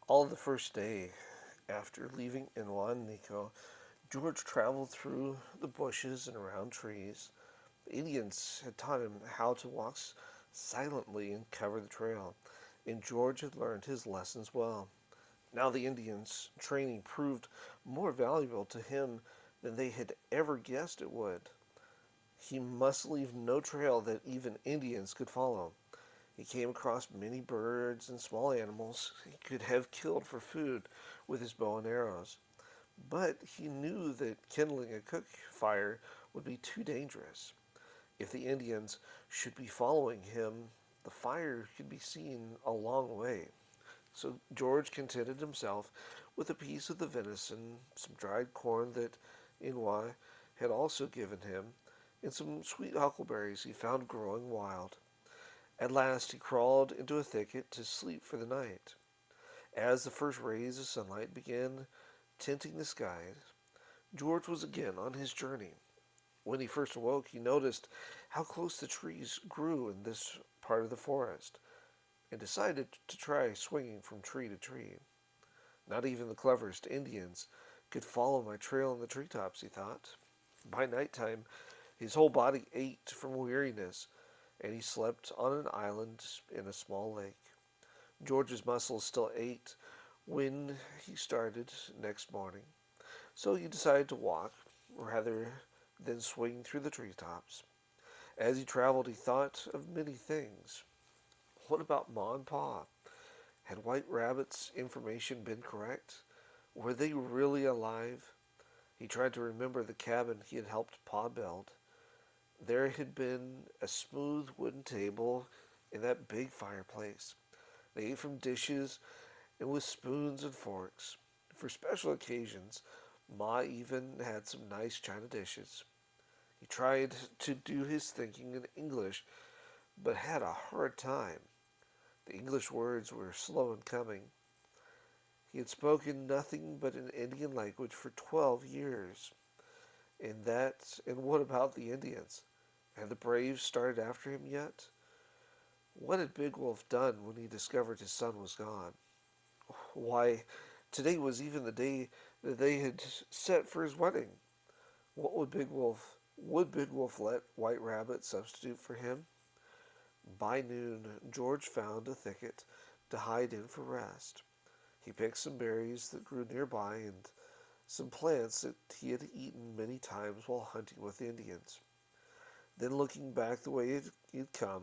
All the first day after leaving Inwan Nico, George traveled through the bushes and around trees. The Indians had taught him how to walk silently and cover the trail, and George had learned his lessons well. Now the Indians' training proved more valuable to him than they had ever guessed it would. He must leave no trail that even Indians could follow. He came across many birds and small animals he could have killed for food with his bow and arrows. But he knew that kindling a cook fire would be too dangerous. If the Indians should be following him, the fire could be seen a long way. So George contented himself with a piece of the venison, some dried corn that Inwa had also given him, and some sweet huckleberries he found growing wild. At last he crawled into a thicket to sleep for the night. As the first rays of sunlight began tinting the skies, George was again on his journey. When he first awoke, he noticed how close the trees grew in this part of the forest, and decided to try swinging from tree to tree. Not even the cleverest Indians could follow my trail in the treetops, he thought. By night time, his whole body ached from weariness, and he slept on an island in a small lake. George's muscles still ached when he started next morning, so he decided to walk rather than swing through the treetops. As he traveled, he thought of many things. What about Ma and Pa? Had White Rabbit's information been correct? Were they really alive? He tried to remember the cabin he had helped Pa build. There had been a smooth wooden table in that big fireplace. They ate from dishes and with spoons and forks. For special occasions, Ma even had some nice china dishes. He tried to do his thinking in English, but had a hard time. The English words were slow in coming. He had spoken nothing but an Indian language for 12 years. And what about the Indians? Had the braves started after him yet? What had Big Wolf done when he discovered his son was gone? Why, today was even the day that they had set for his wedding. What would Big Wolf let White Rabbit substitute for him? By noon, George found a thicket to hide in for rest. He picked some berries that grew nearby and some plants that he had eaten many times while hunting with the Indians. Then, looking back the way he had come,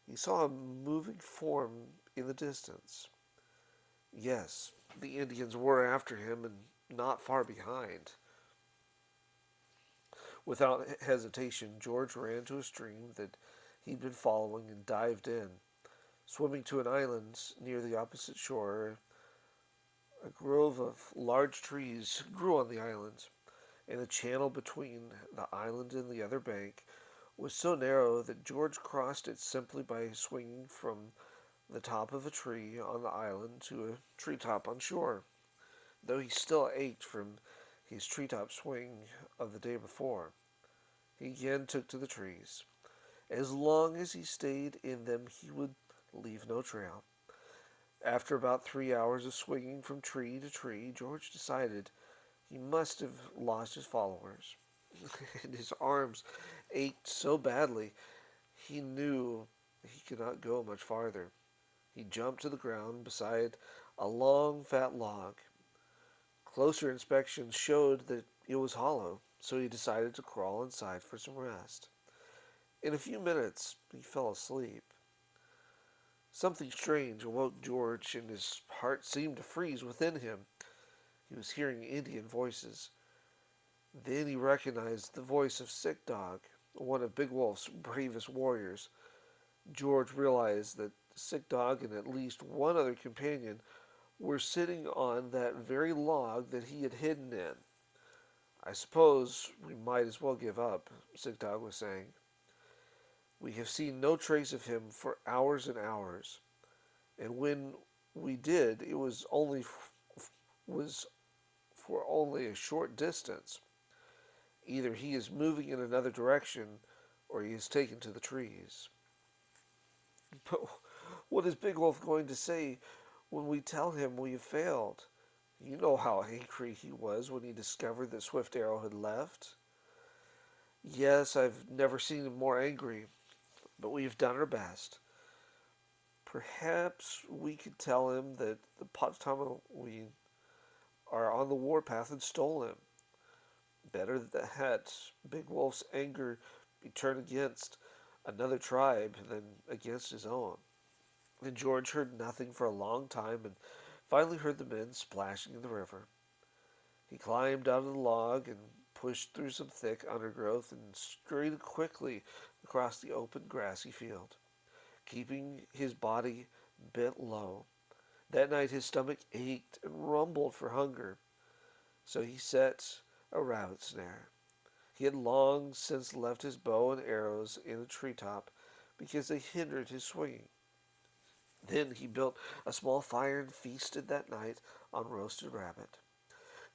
he saw a moving form in the distance. Yes, the Indians were after him and not far behind. Without hesitation, George ran to a stream that he'd been following and dived in. Swimming to an island near the opposite shore, a grove of large trees grew on the island, and the channel between the island and the other bank was so narrow that George crossed it simply by swinging from the top of a tree on the island to a treetop on shore, though he still ached from his treetop swing of the day before. He again took to the trees. As long as he stayed in them, he would leave no trail. After about 3 hours of swinging from tree to tree, George decided he must have lost his followers. And his arms ached so badly he knew he could not go much farther. He jumped to the ground beside a long, fat log. Closer inspection showed that it was hollow, so he decided to crawl inside for some rest. In a few minutes, he fell asleep. Something strange awoke George, and his heart seemed to freeze within him. He was hearing Indian voices. Then he recognized the voice of Sick Dog, one of Big Wolf's bravest warriors. George realized that Sick Dog and at least one other companion were sitting on that very log that he had hidden in. I suppose we might as well give up, Sick Dog was saying. We have seen no trace of him for hours and hours, and when we did, it was for only a short distance. Either he is moving in another direction, or he is taken to the trees. But what is Big Wolf going to say when we tell him we have failed. You know how angry he was when he discovered that Swift Arrow had left. Yes, I've never seen him more angry, but we have done our best. Perhaps we could tell him that the Potawatomi are on the warpath and stole him. Better that Big Wolf's anger be turned against another tribe than against his own. And George heard nothing for a long time and finally heard the men splashing in the river. He climbed out of the log and pushed through some thick undergrowth and scurried quickly across the open grassy field, keeping his body bent low. That night his stomach ached and rumbled for hunger, so he set a rabbit snare. He had long since left his bow and arrows in a treetop because they hindered his swinging. Then he built a small fire and feasted that night on roasted rabbit.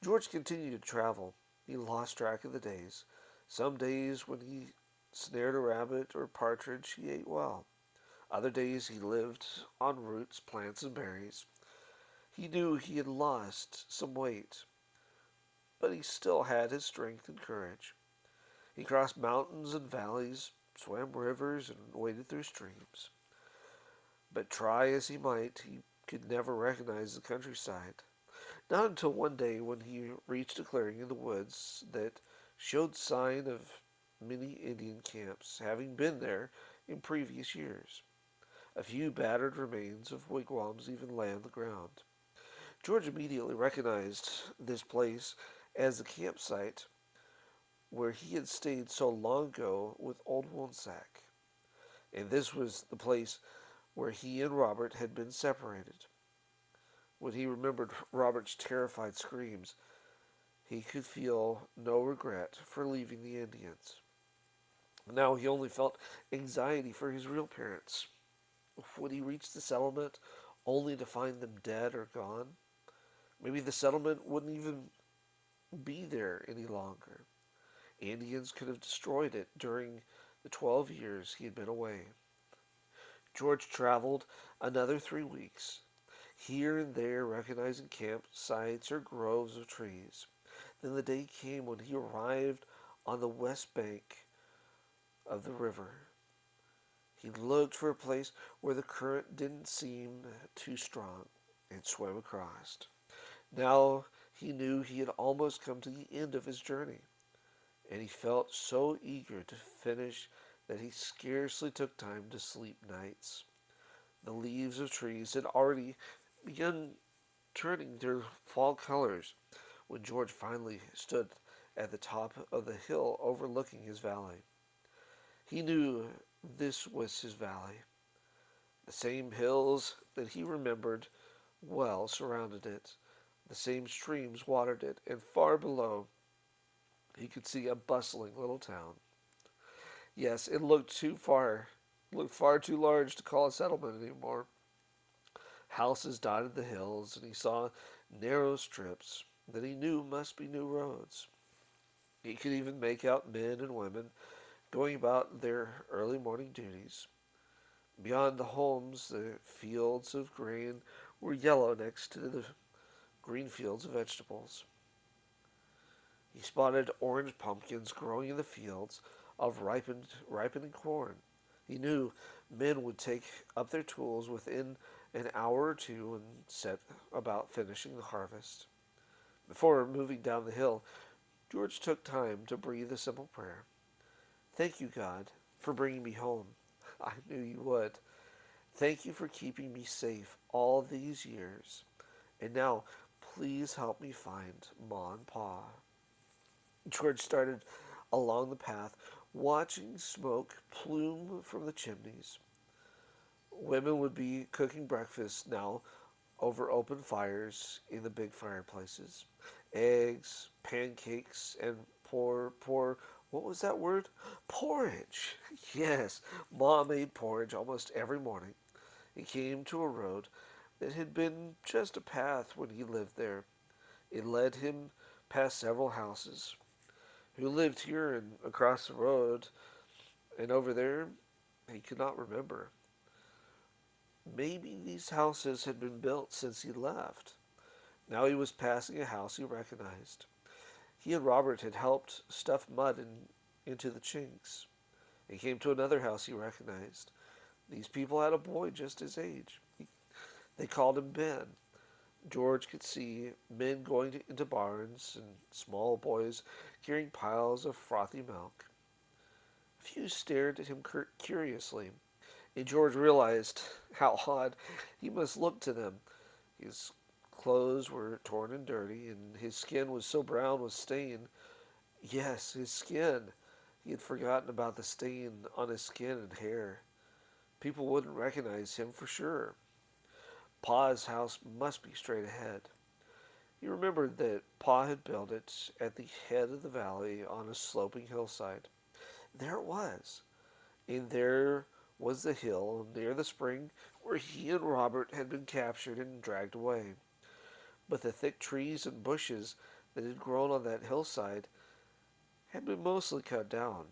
George continued to travel. He lost track of the days. Some days when he snared a rabbit or partridge, he ate well. Other days he lived on roots, plants, and berries. He knew he had lost some weight, but he still had his strength and courage. He crossed mountains and valleys, swam rivers, and waded through streams. But try as he might, he could never recognize the countryside. Not until one day when he reached a clearing in the woods that showed sign of many Indian camps having been there in previous years. A few battered remains of wigwams even lay on the ground. George immediately recognized this place as the campsite where he had stayed so long ago with old Woonsack, and this was the place where he and Robert had been separated. When he remembered Robert's terrified screams, he could feel no regret for leaving the Indians. Now he only felt anxiety for his real parents. Would he reach the settlement only to find them dead or gone? Maybe the settlement wouldn't even be there any longer. Indians could have destroyed it during the 12 years he had been away. George traveled another 3 weeks, here and there recognizing campsites or groves of trees. Then the day came when he arrived on the west bank of the river. He looked for a place where the current didn't seem too strong and swam across. Now he knew he had almost come to the end of his journey, and he felt so eager to finish that he scarcely took time to sleep nights. The leaves of trees had already begun turning their fall colors when George finally stood at the top of the hill overlooking his valley. He knew this was his valley. The same hills that he remembered well surrounded it. The same streams watered it, and far below he could see a bustling little town. Yes, it looked far too large to call a settlement anymore. Houses dotted the hills, and he saw narrow strips that he knew must be new roads. He could even make out men and women going about their early morning duties. Beyond the homes, the fields of grain were yellow next to the green fields of vegetables. He spotted orange pumpkins growing in the fields of ripening corn. He knew men would take up their tools within an hour or two and set about finishing the harvest. Before moving down the hill, George took time to breathe a simple prayer. Thank you, God, for bringing me home. I knew you would. Thank you for keeping me safe all these years. And now, please help me find Ma and Pa. George started along the path, watching smoke plume from the chimneys. Women would be cooking breakfast now over open fires in the big fireplaces. Eggs, pancakes, and what was that word? Porridge. Yes, Ma made porridge almost every morning. He came to a road that had been just a path when he lived there. It led him past several houses. Who lived here and across the road and over there, he could not remember. Maybe these houses had been built since he left. Now he was passing a house he recognized. He and Robert had helped stuff mud into the chinks. He came to another house he recognized. These people had a boy just his age. They called him Ben. George could see men going into barns and small boys carrying piles of frothy milk. A few stared at him curiously, and George realized how odd he must look to them. His clothes were torn and dirty, and his skin was so brown with stain. Yes, his skin. He had forgotten about the stain on his skin and hair. People wouldn't recognize him for sure. Pa's house must be straight ahead. He remembered that Pa had built it at the head of the valley on a sloping hillside. There it was. And there was the hill near the spring where he and Robert had been captured and dragged away. But the thick trees and bushes that had grown on that hillside had been mostly cut down.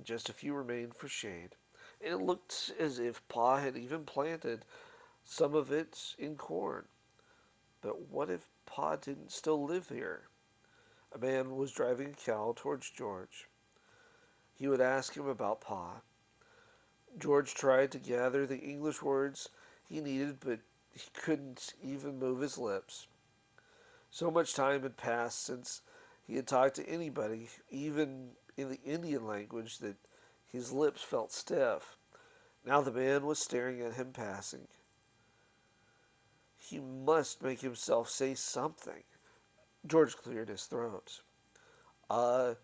Just a few remained for shade, and it looked as if Pa had even planted some of it in corn. But what if Pa didn't still live here? A man was driving a cow towards George. He would ask him about Pa. George tried to gather the English words he needed, but he couldn't even move his lips. So much time had passed since he had talked to anybody, even in the Indian language, that his lips felt stiff. Now the man was staring at him passing. He must make himself say something. George cleared his throat. Uh,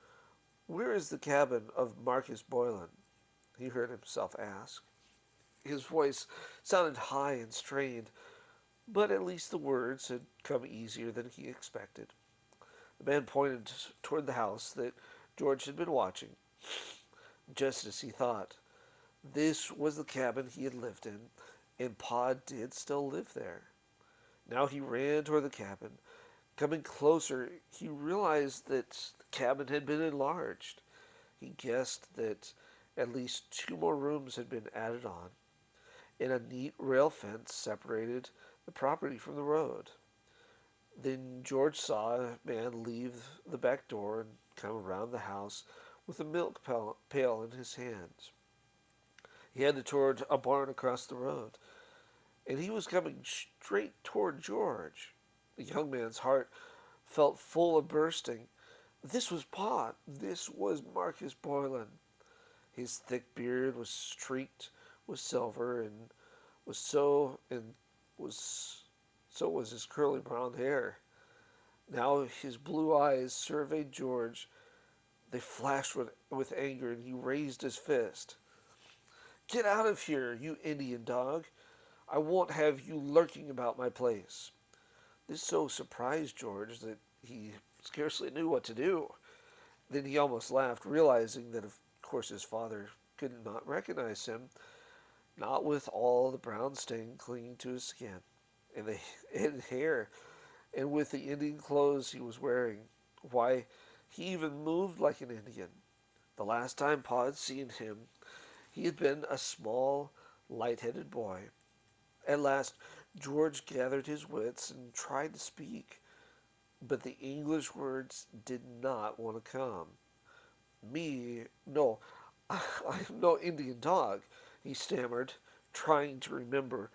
where is the cabin of Marcus Boylan? He heard himself ask. His voice sounded high and strained, but at least the words had come easier than he expected. The man pointed toward the house that George had been watching, just as he thought. This was the cabin he had lived in, and Pa did still live there. Now he ran toward the cabin. Coming closer, he realized that the cabin had been enlarged. He guessed that at least two more rooms had been added on, and a neat rail fence separated the property from the road. Then George saw a man leave the back door and come around the house with a milk pail in his hands. He headed toward a barn across the road, and he was coming straight toward George. The young man's heart felt full of bursting. This was Pa. This was Marcus Boylan. His thick beard was streaked with silver, and was so and was so was his curly brown hair. Now his blue eyes surveyed George. They flashed with anger, and he raised his fist. Get out of here, you Indian dog. I won't have you lurking about my place. This so surprised George that he scarcely knew what to do. Then he almost laughed, realizing that of course his father could not recognize him, not with all the brown stain clinging to his skin and the and hair, and with the Indian clothes he was wearing. Why, he even moved like an Indian. The last time Pa had seen him, he had been a small, light-headed boy. At last, George gathered his wits and tried to speak, but the English words did not want to come. Me, no, I'm no Indian dog, he stammered, trying to remember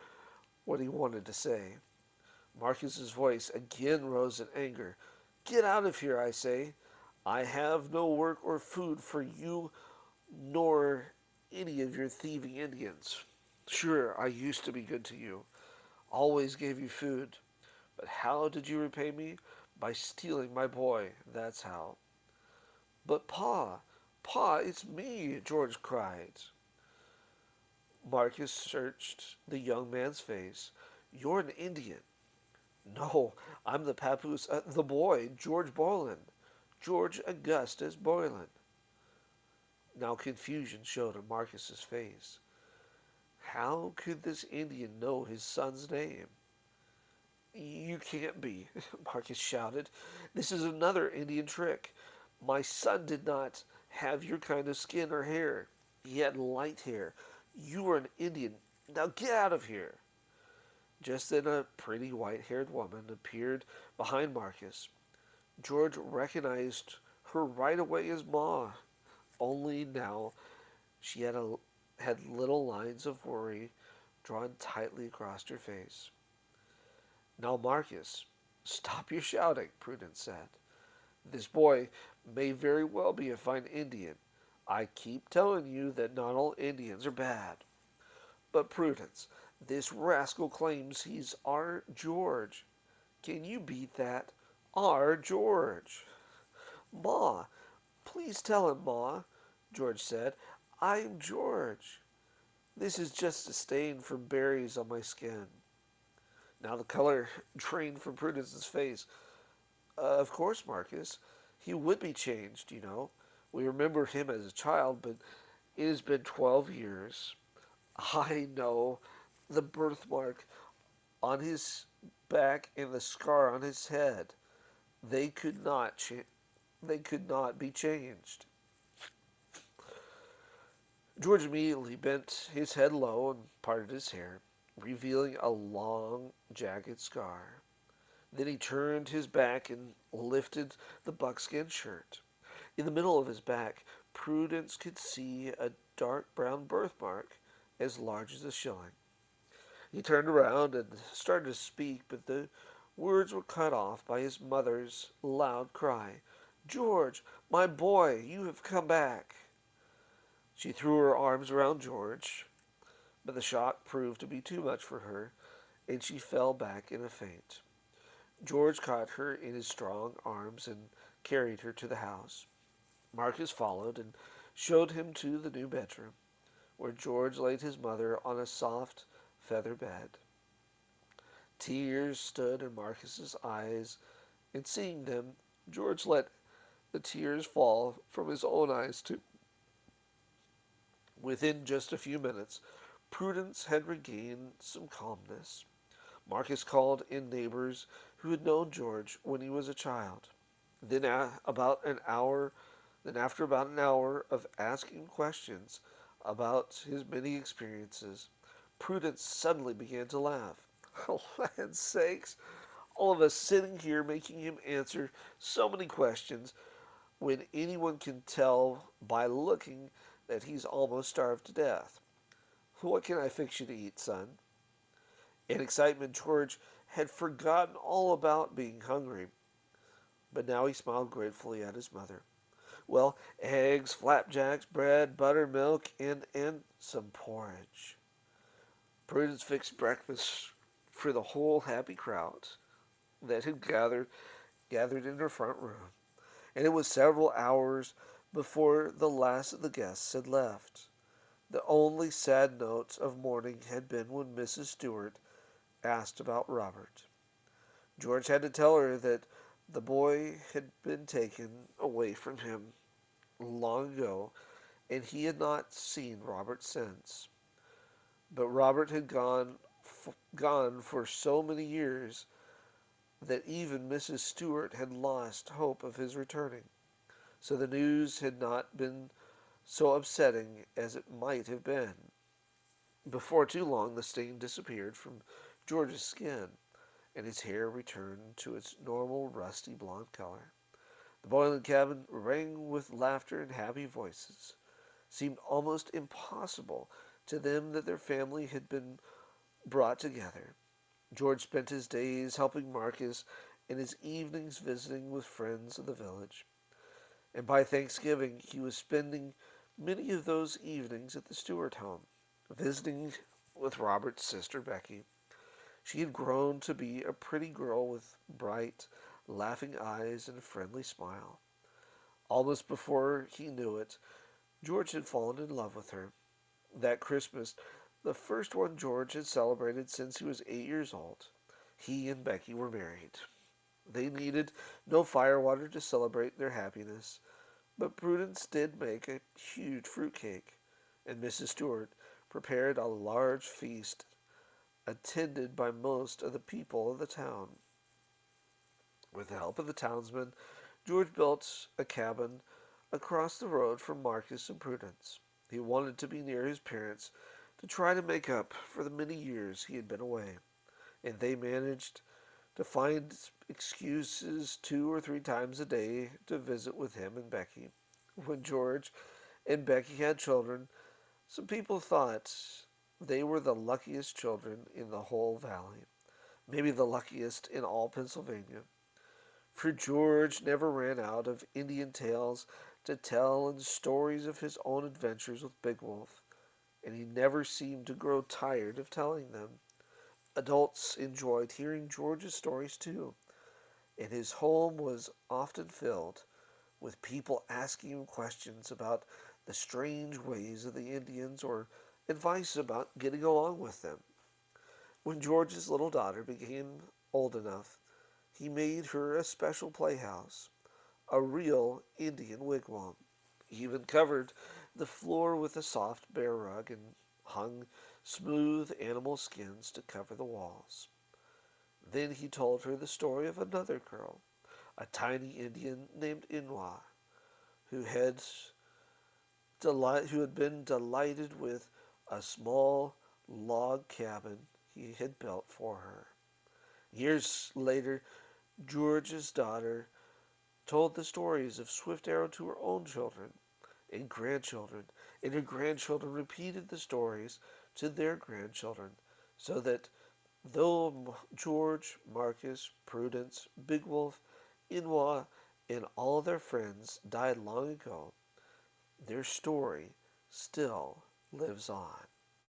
what he wanted to say. Marcus's voice again rose in anger. Get out of here, I say. I have no work or food for you nor any of your thieving Indians. Sure, I used to be good to you. Always gave you food. But how did you repay me? By stealing my boy, that's how. But Pa, it's me, George cried. Marcus searched the young man's face. You're an Indian. No, I'm the papoose, the boy, George Boylan. George Augustus Boylan. Now confusion showed on Marcus's face. How could this Indian know his son's name? You can't be, Marcus shouted. This is another Indian trick. My son did not have your kind of skin or hair. He had light hair. You are an Indian. Now get out of here. Just then a pretty white-haired woman appeared behind Marcus. George recognized her right away as Ma, only now she had little lines of worry drawn tightly across her face. Now, Marcus, stop your shouting, Prudence said. This boy may very well be a fine Indian. I keep telling you that not all Indians are bad. But, Prudence, this rascal claims he's our George. Can you beat that? Our George. Ma, please tell him, Ma, George said. I'm George. This is just a stain from berries on my skin. Now the color drained from Prudence's face. Of course, Marcus. He would be changed, you know. We remember him as a child, but it has been 12 years. I know the birthmark on his back and the scar on his head. They could not they could not be changed. George immediately bent his head low and parted his hair, revealing a long, jagged scar. Then he turned his back and lifted the buckskin shirt. In the middle of his back, Prudence could see a dark brown birthmark as large as a shilling. He turned around and started to speak, but the words were cut off by his mother's loud cry. George, my boy, you have come back. She threw her arms around George, but the shock proved to be too much for her, and she fell back in a faint. George caught her in his strong arms and carried her to the house. Marcus followed and showed him to the new bedroom, where George laid his mother on a soft feather bed. Tears stood in Marcus's eyes, and seeing them, George let the tears fall from his own eyes too. Within just a few minutes, Prudence had regained some calmness. Marcus called in neighbors who had known George when he was a child. Then, about an hour, then after about an hour of asking questions about his many experiences, Prudence suddenly began to laugh. Oh, land's sakes! All of us sitting here making him answer so many questions when anyone can tell by looking that he's almost starved to death. What can I fix you to eat, son? In excitement, George had forgotten all about being hungry, but now he smiled gratefully at his mother. Well, eggs, flapjacks, bread, buttermilk, and some porridge. Prudence fixed breakfast for the whole happy crowd that had gathered in her front room, and it was several hours before the last of the guests had left. The only sad note of mourning had been when Mrs. Stewart asked about Robert. George had to tell her that the boy had been taken away from him long ago, and he had not seen Robert since. But Robert had gone for so many years that even Mrs. Stewart had lost hope of his returning. So the news had not been so upsetting as it might have been. Before too long, the stain disappeared from George's skin, and his hair returned to its normal rusty blonde color. The boiling cabin rang with laughter and happy voices. It seemed almost impossible to them that their family had been brought together. George spent his days helping Marcus and his evenings visiting with friends of the village. And by Thanksgiving he was spending many of those evenings at the Stewart home, visiting with Robert's sister Becky. She had grown to be a pretty girl with bright, laughing eyes and a friendly smile. Almost before he knew it, George had fallen in love with her. That Christmas, the first one George had celebrated since he was 8 years old, he and Becky were married. They needed no firewater to celebrate their happiness, but Prudence did make a huge fruit cake, and Mrs. Stewart prepared a large feast attended by most of the people of the town. With the help of the townsmen, George built a cabin across the road from Marcus and Prudence. He wanted to be near his parents to try to make up for the many years he had been away. and they managed to find excuses 2 or 3 times a day to visit with him and Becky. When George and Becky had children, some people thought they were the luckiest children in the whole valley, maybe the luckiest in all Pennsylvania. For George never ran out of Indian tales to tell and stories of his own adventures with Big Wolf, and he never seemed to grow tired of telling them. Adults enjoyed hearing George's stories too, and his home was often filled with people asking him questions about the strange ways of the Indians or advice about getting along with them. When George's little daughter became old enough, he made her a special playhouse, a real Indian wigwam. He even covered the floor with a soft bear rug and hung smooth animal skins to cover the walls. Then he told her the story of another girl, a tiny Indian named Inwa, who had who had been delighted with a small log cabin he had built for her. Years later, George's daughter told the stories of Swift Arrow to her own children and grandchildren, and her grandchildren repeated the stories to their grandchildren, so that though George, Marcus, Prudence, Big Wolf, Inwa, and all their friends died long ago, their story still lives on.